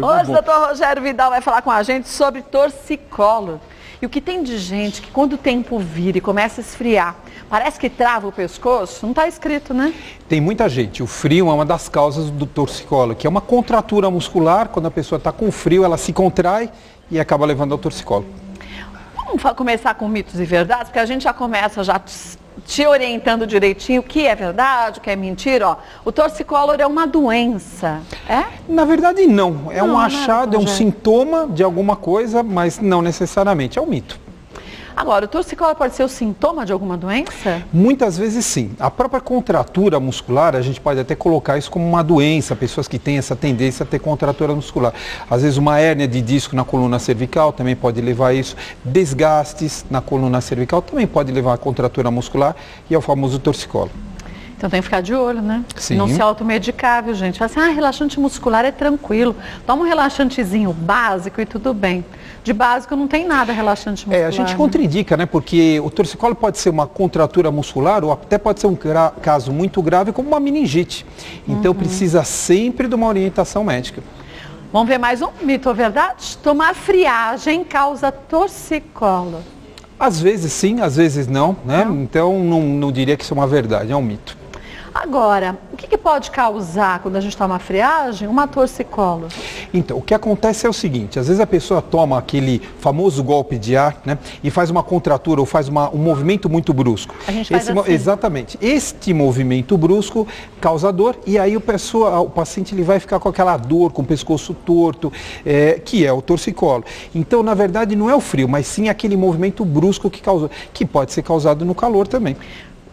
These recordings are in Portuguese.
Hoje o doutor Rogério Vidal vai falar com a gente sobre torcicolo. E o que tem de gente que quando o tempo vira e começa a esfriar, parece que trava o pescoço, não está escrito, né? Tem muita gente. O frio é uma das causas do torcicolo, que é uma contratura muscular. Quando a pessoa está com frio, ela se contrai e acaba levando ao torcicolo. Vamos começar com mitos e verdades, porque a gente já começa te orientando direitinho o que é verdade, o que é mentira. Ó, o torcicolo é uma doença, é? Na verdade, não. É um achado, é um sintoma de alguma coisa, mas não necessariamente. É um mito. Agora, o torcicolo pode ser o sintoma de alguma doença? Muitas vezes sim. A própria contratura muscular, a gente pode até colocar isso como uma doença, pessoas que têm essa tendência a ter contratura muscular. Às vezes uma hérnia de disco na coluna cervical também pode levar a isso. Desgastes na coluna cervical também pode levar a contratura muscular e ao famoso torcicolo. Então tem que ficar de olho, né? Sim. Não se automedicar, viu, gente? Fala assim, relaxante muscular é tranquilo. Toma um relaxantezinho básico e tudo bem. De básico não tem nada relaxante muscular. A gente contraindica, né? Porque o torcicolo pode ser uma contratura muscular ou até pode ser um caso muito grave como uma meningite. Então precisa sempre de uma orientação médica. Vamos ver mais um mito ou verdade? Tomar friagem causa torcicolo. Às vezes sim, às vezes não, né? Não. Então não diria que isso é uma verdade, é um mito. Agora, o que pode causar, quando a gente toma friagem, uma torcicolo? Então, o que acontece é o seguinte, às vezes a pessoa toma aquele famoso golpe de ar, né, e faz uma contratura ou faz um movimento muito brusco. A gente faz assim. Exatamente. Este movimento brusco causa dor e aí o paciente ele vai ficar com aquela dor, com o pescoço torto, que é o torcicolo. Então, na verdade, não é o frio, mas sim aquele movimento brusco que causou, que pode ser causado no calor também.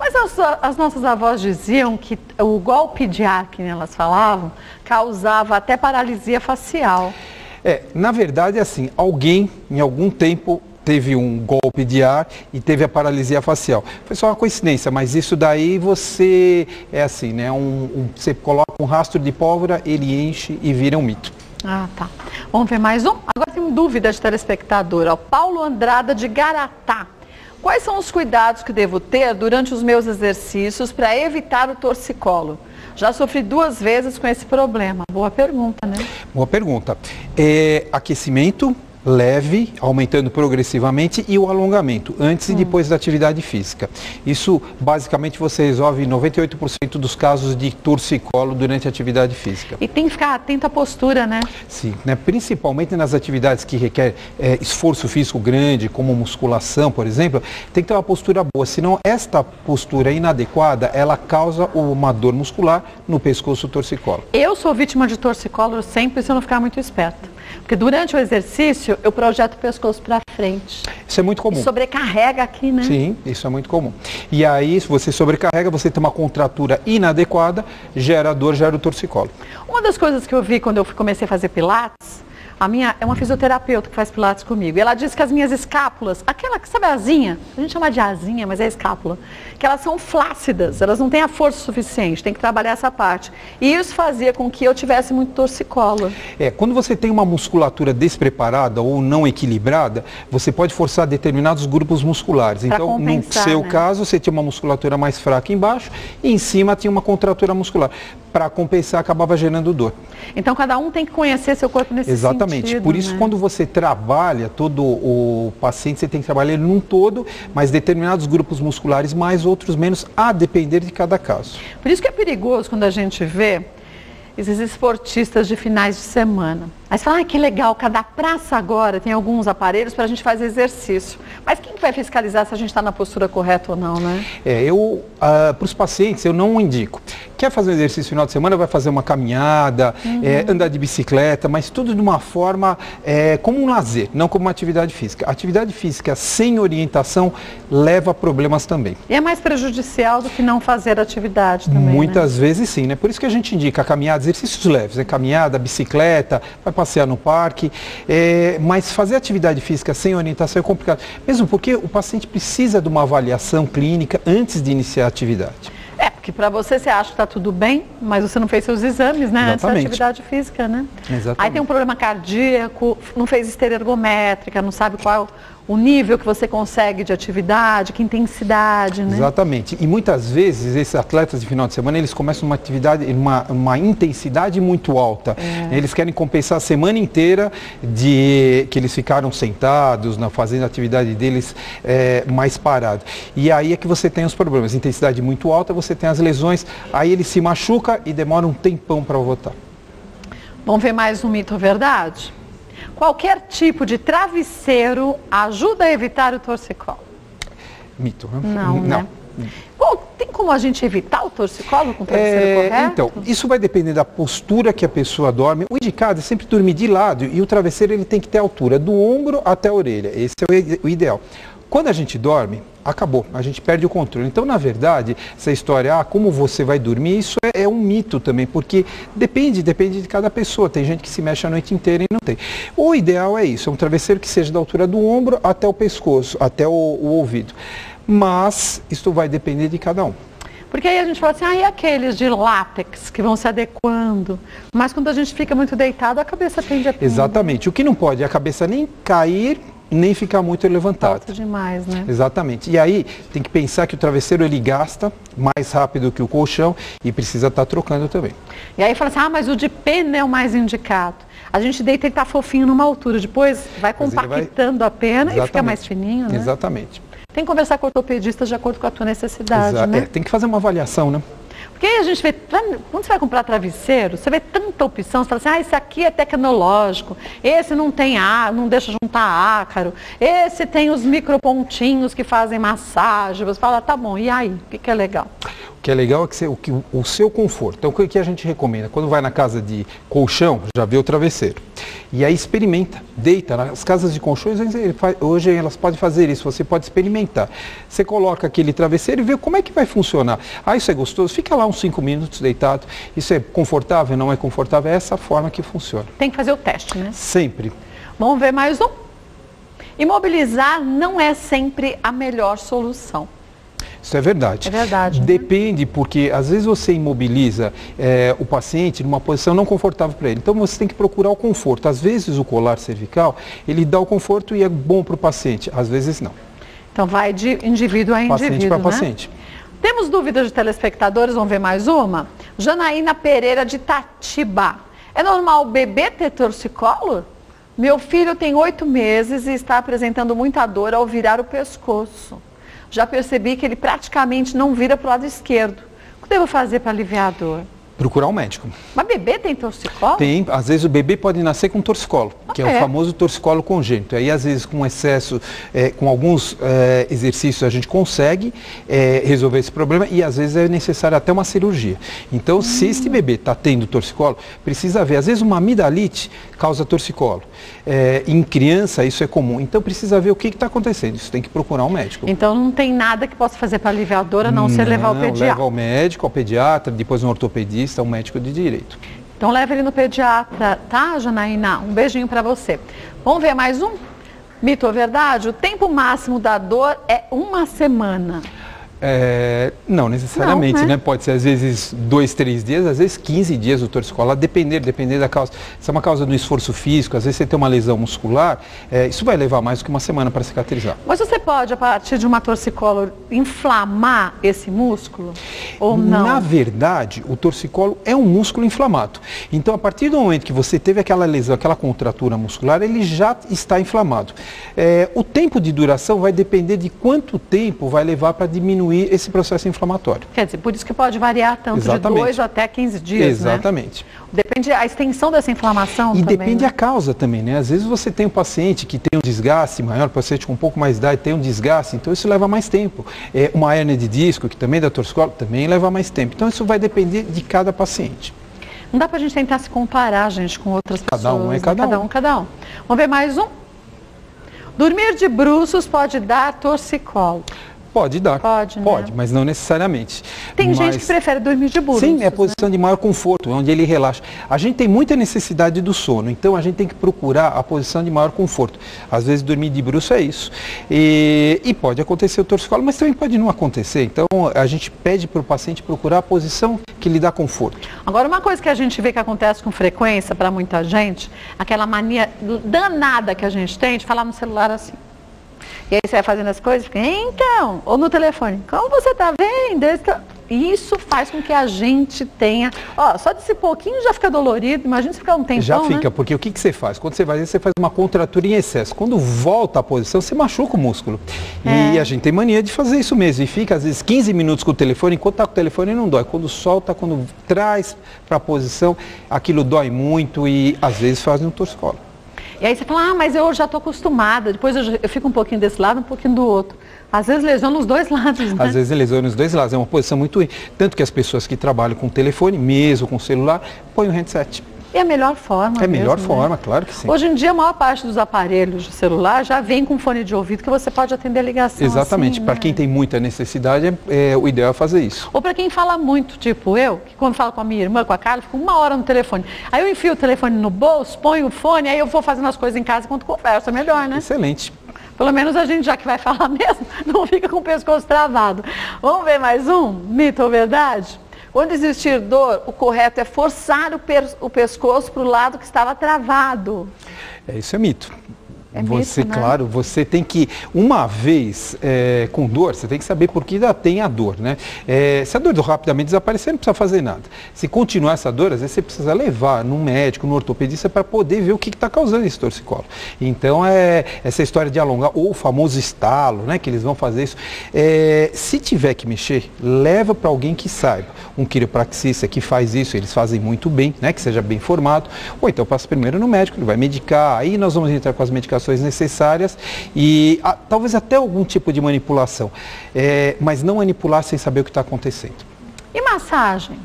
Mas as nossas avós diziam que o golpe de ar, que elas falavam, causava até paralisia facial. Na verdade, assim, alguém, em algum tempo, teve um golpe de ar e teve a paralisia facial. Foi só uma coincidência, mas isso daí você, assim, né, você coloca um rastro de pólvora, ele enche e vira um mito. Ah, tá. Vamos ver mais um? Agora tem dúvida de telespectador. Ó, Paulo Andrada de Garatá. Quais são os cuidados que devo ter durante os meus exercícios para evitar o torcicolo? Já sofri 2 vezes com esse problema. Boa pergunta, né? Boa pergunta. Aquecimento leve, aumentando progressivamente, e o alongamento, antes e depois da atividade física. Isso, basicamente, você resolve 98% dos casos de torcicolo durante a atividade física. E tem que ficar atento à postura, né? Sim, né? Principalmente nas atividades que requer esforço físico grande, como musculação, por exemplo, tem que ter uma postura boa, senão esta postura inadequada, ela causa uma dor muscular no pescoço torcicolo. Eu sou vítima de torcicolo sempre se eu não ficar muito esperta. Porque durante o exercício, eu projeto o pescoço para frente. Isso é muito comum. E sobrecarrega aqui, né? Sim, isso é muito comum. E aí, se você sobrecarrega, você tem uma contratura inadequada, gera dor, gera o torcicolo. Uma das coisas que eu vi quando eu comecei a fazer pilates, a minha é uma fisioterapeuta que faz pilates comigo. E ela disse que as minhas escápulas, aquela que sabe a asinha, a gente chama de asinha, mas é escápula, que elas são flácidas, elas não têm a força suficiente, tem que trabalhar essa parte. E isso fazia com que eu tivesse muito torcicolo. Quando você tem uma musculatura despreparada ou não equilibrada, você pode forçar determinados grupos musculares. Então, no seu caso, você tinha uma musculatura mais fraca embaixo e em cima tinha uma contratura muscular. Para compensar, acabava gerando dor. Então, cada um tem que conhecer seu corpo nesse sentido. Exatamente. Por isso, quando você trabalha todo o paciente, você tem que trabalhar ele num todo, mas determinados grupos musculares mais, outros menos, a depender de cada caso. Por isso que é perigoso quando a gente vê esses esportistas de finais de semana. Aí você fala, que legal, cada praça agora tem alguns aparelhos para a gente fazer exercício. Mas quem vai fiscalizar se a gente está na postura correta ou não, né? Para os pacientes, eu não indico. Quer fazer um exercício no final de semana, vai fazer uma caminhada, andar de bicicleta, mas tudo de uma forma como um lazer, não como uma atividade física. A atividade física sem orientação leva a problemas também. E é mais prejudicial do que não fazer atividade também, Muitas vezes sim, né? Por isso que a gente indica a caminhada, exercícios leves, né? Caminhada, bicicleta, vai passear no parque, mas fazer atividade física sem orientação é complicado, mesmo porque o paciente precisa de uma avaliação clínica antes de iniciar a atividade. Porque para você acha que está tudo bem, mas você não fez seus exames, né? Antes da atividade física, né? Exatamente. Aí tem um problema cardíaco, não fez esteira ergométrica, não sabe qual o nível que você consegue de atividade, que intensidade, né? Exatamente. E muitas vezes esses atletas de final de semana, eles começam uma atividade, uma intensidade muito alta. Eles querem compensar a semana inteira de que eles ficaram sentados, fazendo a atividade deles mais parado. E aí é que você tem os problemas. Intensidade muito alta, você tem as lesões, aí ele se machuca e demora um tempão para voltar. Vamos ver mais um mito ou verdade? Qualquer tipo de travesseiro ajuda a evitar o torcicolo? Mito, né? Não, né? Bom, tem como a gente evitar o torcicolo com o travesseiro correto? Então, isso vai depender da postura que a pessoa dorme. O indicado é sempre dormir de lado e o travesseiro ele tem que ter a altura do ombro até a orelha. Esse é o ideal. Quando a gente dorme, acabou, a gente perde o controle. Então, na verdade, essa história, como você vai dormir, isso é um mito também, porque depende de cada pessoa. Tem gente que se mexe a noite inteira e não tem. O ideal é isso, é um travesseiro que seja da altura do ombro até o pescoço, até o ouvido. Mas isso vai depender de cada um. Porque aí a gente fala assim, e aqueles de látex que vão se adequando? Mas quando a gente fica muito deitado, a cabeça tende a pender. Exatamente. O que não pode é a cabeça nem cair, nem ficar muito levantado. Alto demais, né? Exatamente. E aí tem que pensar que o travesseiro ele gasta mais rápido que o colchão e precisa estar trocando também. E aí fala assim, mas o de pena é o mais indicado. A gente deita e está fofinho numa altura, depois vai compactando a pena e fica mais fininho, né? Exatamente. Tem que conversar com o ortopedista de acordo com a tua necessidade, né? Tem que fazer uma avaliação, né? Porque aí a gente vê, quando você vai comprar travesseiro, você vê tanta opção, você fala assim, esse aqui é tecnológico, esse não tem não deixa juntar ácaro, esse tem os micropontinhos que fazem massagem, você fala, tá bom, e aí? O que é legal? O que é legal é que o seu conforto. Então, o que a gente recomenda? Quando vai na casa de colchão, já vê o travesseiro. E aí experimenta, deita. Nas casas de colchões, hoje elas podem fazer isso, você pode experimentar. Você coloca aquele travesseiro e vê como é que vai funcionar. Isso é gostoso? Fica lá uns 5 minutos deitado. Isso é confortável, não é confortável? É essa forma que funciona. Tem que fazer o teste, né? Sempre. Vamos ver mais um? Imobilizar não é sempre a melhor solução. Isso é verdade. É verdade. Depende, porque às vezes você imobiliza o paciente numa posição não confortável para ele. Então você tem que procurar o conforto. Às vezes o colar cervical, ele dá o conforto e é bom para o paciente. Às vezes não. Então vai de indivíduo a indivíduo, paciente para né? paciente. Temos dúvidas de telespectadores, vamos ver mais uma? Janaína Pereira de Itatiba. É normal o bebê ter torcicolo? Meu filho tem 8 meses e está apresentando muita dor ao virar o pescoço. Já percebi que ele praticamente não vira para o lado esquerdo. O que devo fazer para aliviar a dor? Procurar um médico. Mas bebê tem torcicolo? Tem, às vezes o bebê pode nascer com torcicolo, que é o famoso torcicolo congênito. Aí às vezes com excesso, com alguns exercícios a gente consegue resolver esse problema e às vezes é necessário até uma cirurgia. Então se este bebê está tendo torcicolo, precisa ver. Às vezes uma amidalite causa torcicolo. Em criança isso é comum, então precisa ver o que está acontecendo. Isso tem que procurar um médico. Então não tem nada que possa fazer para aliviar a dor a não ser levar ao pediatra? Leva ao médico, ao pediatra, depois um ortopedista, um médico de direito. Então leva ele no pediatra, tá, Janaína? Um beijinho para você. Vamos ver mais um? Mito ou verdade? O tempo máximo da dor é 1 semana. Não necessariamente, né? Pode ser às vezes 2, 3 dias, às vezes 15 dias o torcicolo, depender da causa. Se é uma causa do esforço físico, às vezes você tem uma lesão muscular, isso vai levar mais do que 1 semana para cicatrizar. Mas você pode, a partir de uma torcicolo, inflamar esse músculo ou não? Na verdade, o torcicolo é um músculo inflamado. Então, a partir do momento que você teve aquela lesão, aquela contratura muscular, ele já está inflamado. O tempo de duração vai depender de quanto tempo vai levar para diminuir esse processo inflamatório. Quer dizer, por isso que pode variar tanto de 2 até 15 dias, Exatamente. Né? Depende da extensão dessa inflamação e também, depende né? a causa também, né? Às vezes você tem um paciente que tem um desgaste maior, paciente com um pouco mais de idade tem um desgaste, então isso leva mais tempo. Uma hérnia de disco, que também dá torcicolo, também leva mais tempo. Então isso vai depender de cada paciente. Não dá pra gente tentar se comparar, gente, com outras pessoas. Cada um é cada um. Cada um. Vamos ver mais um? Dormir de bruços pode dar torcicolo. Pode dar. Pode, né? Pode, mas não necessariamente. Tem gente que prefere dormir de bruços. Sim, é a posição, né, de maior conforto, onde ele relaxa. A gente tem muita necessidade do sono, então a gente tem que procurar a posição de maior conforto. Às vezes dormir de bruço é isso. E pode acontecer o torcicolo, mas também pode não acontecer. Então a gente pede para o paciente procurar a posição que lhe dá conforto. Agora, uma coisa que a gente vê que acontece com frequência para muita gente, aquela mania danada que a gente tem de falar no celular assim. E aí você vai fazendo as coisas, fica, então, ou no telefone, como você tá vendo? Isso faz com que a gente tenha, só desse pouquinho já fica dolorido, imagina se ficar um tempão, já fica, né? porque o que você faz? Quando você vai, você faz uma contratura em excesso. Quando volta à posição, você machuca o músculo. E a gente tem mania de fazer isso mesmo. E fica, às vezes, 15 minutos com o telefone, enquanto tá com o telefone não dói. Quando solta, quando traz para a posição, aquilo dói muito e, às vezes, faz um torcicolo. E aí você fala, mas eu já estou acostumada, depois eu fico um pouquinho desse lado, um pouquinho do outro. Às vezes lesiona os dois lados, né? Às vezes lesiona os dois lados, é uma posição muito ruim. Tanto que as pessoas que trabalham com telefone, mesmo com celular, põem o handset. É a melhor forma. É a melhor forma, né? Claro que sim. Hoje em dia, a maior parte dos aparelhos de celular já vem com fone de ouvido que você pode atender a ligação. Exatamente. Assim, para né? quem tem muita necessidade, o ideal é fazer isso. Ou para quem fala muito, tipo eu, que quando falo com a minha irmã, com a Carla, fico 1 hora no telefone. Aí eu enfio o telefone no bolso, ponho o fone, aí eu vou fazendo as coisas em casa enquanto converso. É melhor, né? Excelente. Pelo menos a gente, já que vai falar mesmo, não fica com o pescoço travado. Vamos ver mais um? Mito ou verdade? Quando existir dor, o correto é forçar o pescoço para o lado que estava travado. Isso é mito. É Você, mito, né? claro, você tem que, uma vez com dor, você tem que saber por que ainda tem a dor, né? Se a dor rapidamente desaparecer, não precisa fazer nada. Se continuar essa dor, às vezes você precisa levar num médico, no ortopedista, para poder ver o que está causando esse torcicolo. Então, essa história de alongar, ou o famoso estalo, né? Que eles vão fazer isso. Se tiver que mexer, leva para alguém que saiba. Um quiropraxista que faz isso, eles fazem muito bem, né? Que seja bem formado. Ou então passa primeiro no médico, ele vai medicar, aí nós vamos entrar com as medicações necessárias e talvez até algum tipo de manipulação, mas não manipular sem saber o que está acontecendo. E massagem?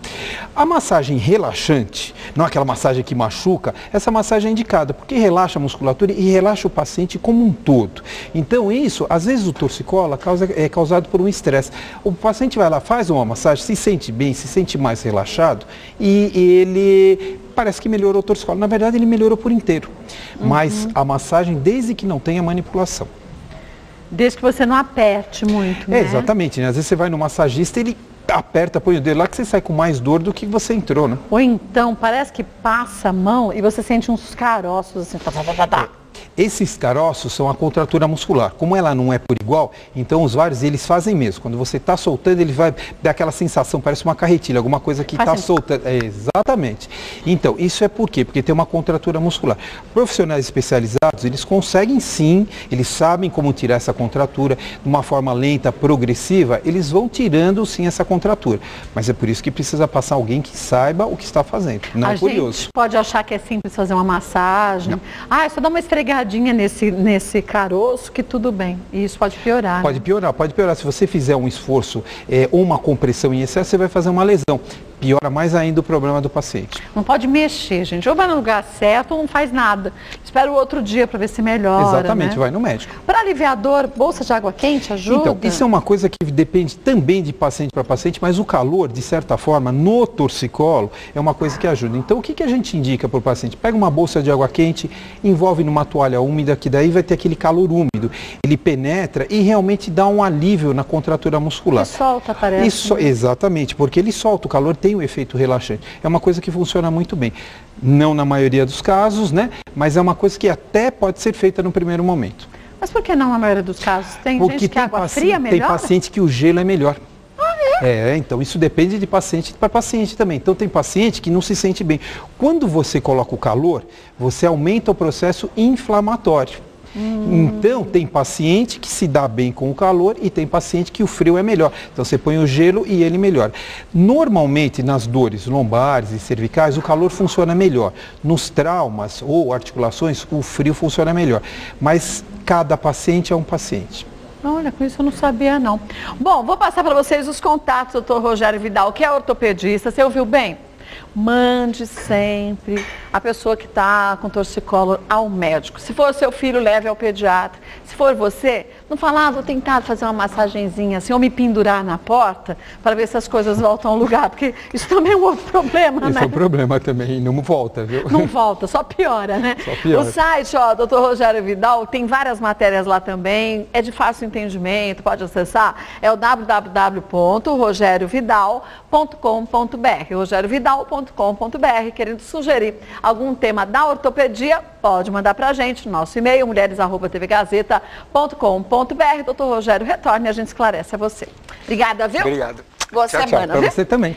A massagem relaxante, não aquela massagem que machuca, essa massagem é indicada porque relaxa a musculatura e relaxa o paciente como um todo. Então isso, às vezes o torcicolo é causado por um estresse. O paciente vai lá, faz uma massagem, se sente bem, se sente mais relaxado e ele parece que melhorou o torcicolo. Na verdade ele melhorou por inteiro, mas a massagem desde que não tenha manipulação. Desde que você não aperte muito, né? Exatamente, né? Às vezes você vai no massagista, ele aperta, põe o dedo lá que você sai com mais dor do que você entrou, né? Ou então, parece que passa a mão e você sente uns caroços assim, Esses caroços são a contratura muscular. Como ela não é por igual, então os vários eles fazem mesmo. Quando você está soltando, ele vai dar aquela sensação, parece uma carretilha, alguma coisa que está soltando. Exatamente. Então, isso é por quê? Porque tem uma contratura muscular. Profissionais especializados, eles conseguem sim, eles sabem como tirar essa contratura de uma forma lenta, progressiva, eles vão tirando sim essa contratura. Mas é por isso que precisa passar alguém que saiba o que está fazendo, não curioso. A gente pode achar que é simples fazer uma massagem. Não. É só dar uma esfregadinha nesse caroço que tudo bem. E isso pode piorar. Pode piorar, pode piorar. Se você fizer um esforço ou uma compressão em excesso, você vai fazer uma lesão. Piora mais ainda o problema do paciente. Não pode mexer, gente. Ou vai no lugar certo ou não faz nada. Espera o outro dia para ver se melhora. Exatamente, né? vai no médico. Para aliviar a dor, bolsa de água quente ajuda? Então, isso é uma coisa que depende também de paciente para paciente, mas o calor, de certa forma, no torcicolo, é uma coisa que ajuda. Então, o que a gente indica para o paciente? Pega uma bolsa de água quente, envolve numa toalha úmida, que daí vai ter aquele calor úmido. Ele penetra e realmente dá um alívio na contratura muscular. E solta, parece. Isso, exatamente, porque ele solta, o calor tem um efeito relaxante. É uma coisa que funciona muito bem. Não na maioria dos casos, né? Mas é uma coisa que até pode ser feita no primeiro momento. Mas por que não na maioria dos casos? Tem porque gente que água fria melhor? Tem paciente que o gelo é melhor. Então isso depende de paciente para paciente também. Então tem paciente que não se sente bem. Quando você coloca o calor, você aumenta o processo inflamatório. Então tem paciente que se dá bem com o calor e tem paciente que o frio é melhor. Então você põe o gelo e ele melhora. Normalmente nas dores lombares e cervicais o calor funciona melhor. Nos traumas ou articulações o frio funciona melhor. Mas cada paciente é um paciente. Olha, com isso eu não sabia não. Bom, vou passar para vocês os contatos do Dr. Rogério Vidal, que é ortopedista. Você ouviu bem? Mande sempre a pessoa que está com torcicolo ao médico. Se for seu filho, leve ao pediatra. Se for você, não fala, vou tentar fazer uma massagenzinha assim, ou me pendurar na porta para ver se as coisas voltam ao lugar, porque isso também é um outro problema, né? Esse é um problema também, não volta, viu? Não volta, só piora, né? Só piora. O site, Dr. Rogério Vidal, tem várias matérias lá também, é de fácil entendimento, pode acessar, é o www.rogeriovidal.com.br, rogeriovidal.com.br. mulheresjornal.com.br. Querendo sugerir algum tema da ortopedia, pode mandar pra gente no nosso e-mail, mulheres@tvgazeta.com.br. Doutor Rogério retorne e a gente esclarece a você. Obrigada, viu? Obrigado. Boa semana, Para viu? você também.